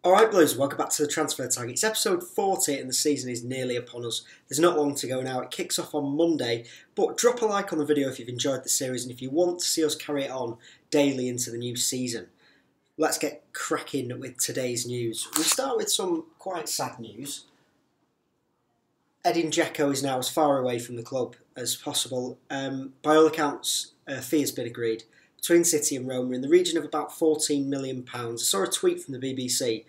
Alright Blues, welcome back to the Transfer Tag. It's episode 40 and the season is nearly upon us. There's not long to go now, it kicks off on Monday, but drop a like on the video if you've enjoyed the series and if you want to see us carry it on daily into the new season. Let's get cracking with today's news. We'll start with some quite sad news. Edin Dzeko is now as far away from the club as possible. By all accounts, a fee has been agreed between City and Roma in the region of about £14 million. I saw a tweet from the BBC,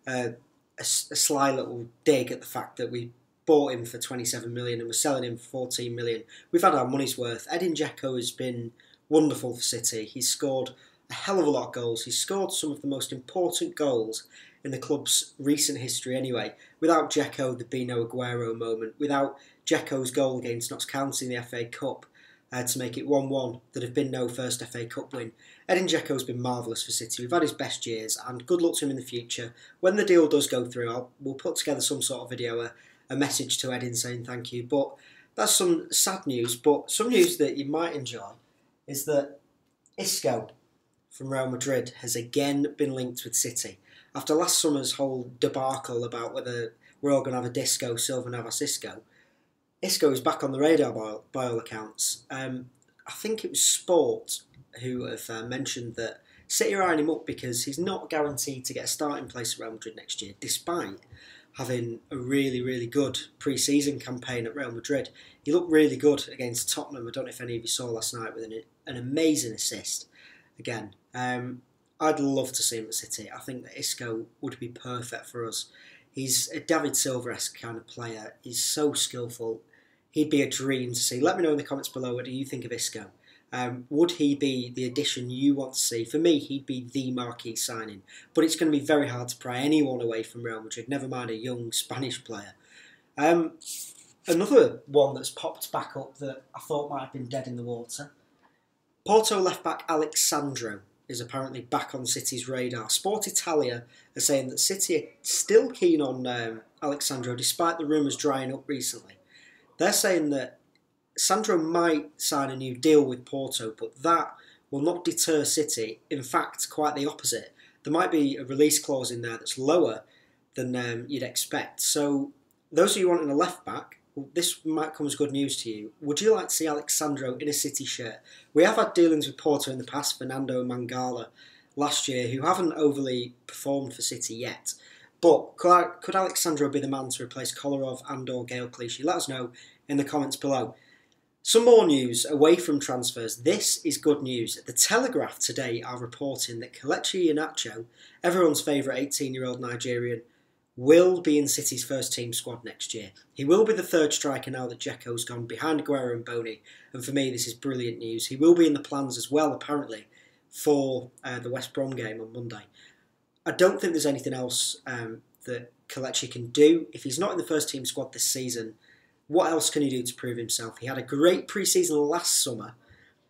a sly little dig at the fact that we bought him for 27 million and we're selling him for 14 million. We've had our money's worth. Edin Dzeko has been wonderful for City. He's scored a hell of a lot of goals. He's scored some of the most important goals in the club's recent history anyway. Without Dzeko, there'd be no Aguero moment. Without Dzeko's goal against Notts County in the FA Cup, to make it 1-1, there'd have been no first FA Cup win. Edin Dzeko's been marvellous for City. We've had his best years and good luck to him in the future. When the deal does go through, we'll put together some sort of video, a message to Edin saying thank you. But that's some sad news, but some news that you might enjoy is that Isco from Real Madrid has again been linked with City. After last summer's whole debacle about whether we're all going to have a disco, Silva Navas Isco, Isco is back on the radar by all accounts. I think it was Sport who have mentioned that City are eyeing him up because he's not guaranteed to get a starting place at Real Madrid next year, despite having a really, really good pre-season campaign at Real Madrid. He looked really good against Tottenham. I don't know if any of you saw last night with an amazing assist. Again, I'd love to see him at City. I think that Isco would be perfect for us. He's a David Silva-esque kind of player. He's so skillful. He'd be a dream to see. Let me know in the comments below, what do you think of Isco? Would he be the addition you want to see? For me, he'd be the marquee signing. But it's going to be very hard to pry anyone away from Real Madrid, never mind a young Spanish player. Another one that's popped back up that I thought might have been dead in the water. Porto left-back Sandro is apparently back on City's radar. Sport Italia are saying that City are still keen on Sandro despite the rumours drying up recently. They're saying that Sandro might sign a new deal with Porto, but that will not deter City. In fact, quite the opposite. There might be a release clause in there that's lower than you'd expect. So those of you wanting a left-back, this might come as good news to you. Would you like to see Sandro in a City shirt? We have had dealings with Porto in the past, Fernando Mangala last year, who haven't overly performed for City yet. But could Sandro be the man to replace Kolarov and or Gael Clichy? Let us know in the comments below. Some more news away from transfers. This is good news. The Telegraph today are reporting that Kelechi Iheanacho, everyone's favourite 18-year-old Nigerian, will be in City's first team squad next year. He will be the third striker now that Dzeko's gone, behind Aguero and Bony. And for me, this is brilliant news. He will be in the plans as well, apparently, for the West Brom game on Monday. I don't think there's anything else that Kelechi can do. If he's not in the first team squad this season, what else can he do to prove himself? He had a great pre-season last summer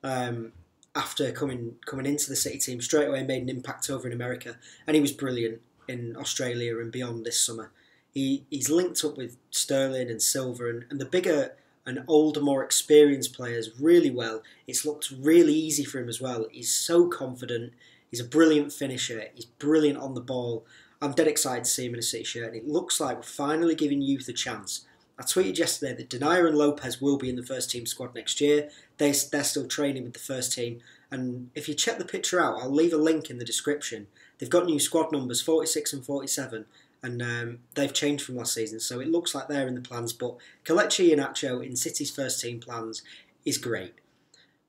after coming into the City team. Straight away made an impact over in America, and he was brilliant in Australia and beyond this summer. He's linked up with Sterling and Silva and the bigger and older, more experienced players really well. It's looked really easy for him as well. He's so confident. He's a brilliant finisher. He's brilliant on the ball. I'm dead excited to see him in a City shirt, and it looks like we're finally giving youth a chance. I tweeted yesterday that Denier and Lopez will be in the first team squad next year. They're still training with the first team, and if you check the picture out, I'll leave a link in the description. They've got new squad numbers, 46 and 47, and they've changed from last season, so it looks like they're in the plans. But Kelechi Iheanacho in City's first team plans is great.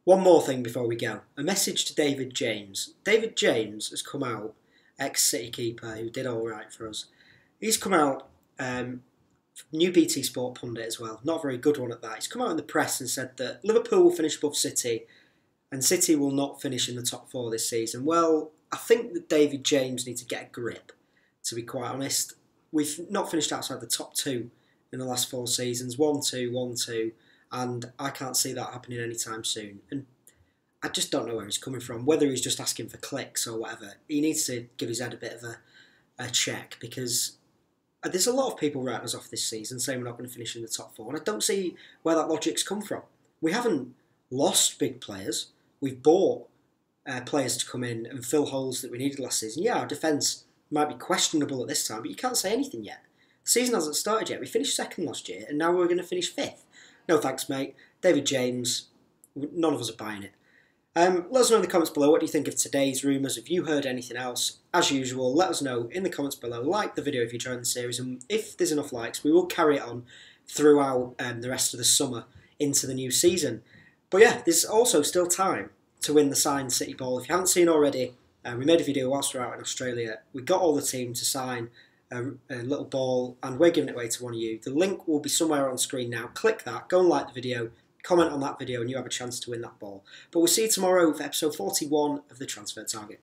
One more thing before we go. A message to David James. David James has come out, ex-City keeper who did all right for us. He's come out, new BT Sport pundit as well, not a very good one at that. He's come out in the press and said that Liverpool will finish above City and City will not finish in the top four this season. Well, I think that David James needs to get a grip, to be quite honest. We've not finished outside the top two in the last 4 seasons, 1-2, 1-2. And I can't see that happening anytime soon. And I just don't know where he's coming from, whether he's just asking for clicks or whatever. He needs to give his head a bit of a check, because there's a lot of people writing us off this season saying we're not going to finish in the top 4. And I don't see where that logic's come from. We haven't lost big players. We've bought players to come in and fill holes that we needed last season. Yeah, our defence might be questionable at this time, but you can't say anything yet. The season hasn't started yet. We finished second last year, and now we're going to finish fifth. No thanks, mate. David James, none of us are buying it. Let us know in the comments below, what do you think of today's rumours? Have you heard anything else? As usual, let us know in the comments below. Like the video if you join the series, and if there's enough likes, we will carry it on throughout the rest of the summer into the new season. But yeah, there's also still time to win the signed City ball. If you haven't seen already, we made a video whilst we were out in Australia. We got all the team to sign a little ball, and we're giving it away to one of you. The link will be somewhere on screen now. Click that, go and like the video, comment on that video, and you have a chance to win that ball. But we'll see you tomorrow for episode 41 of the Transfer Target.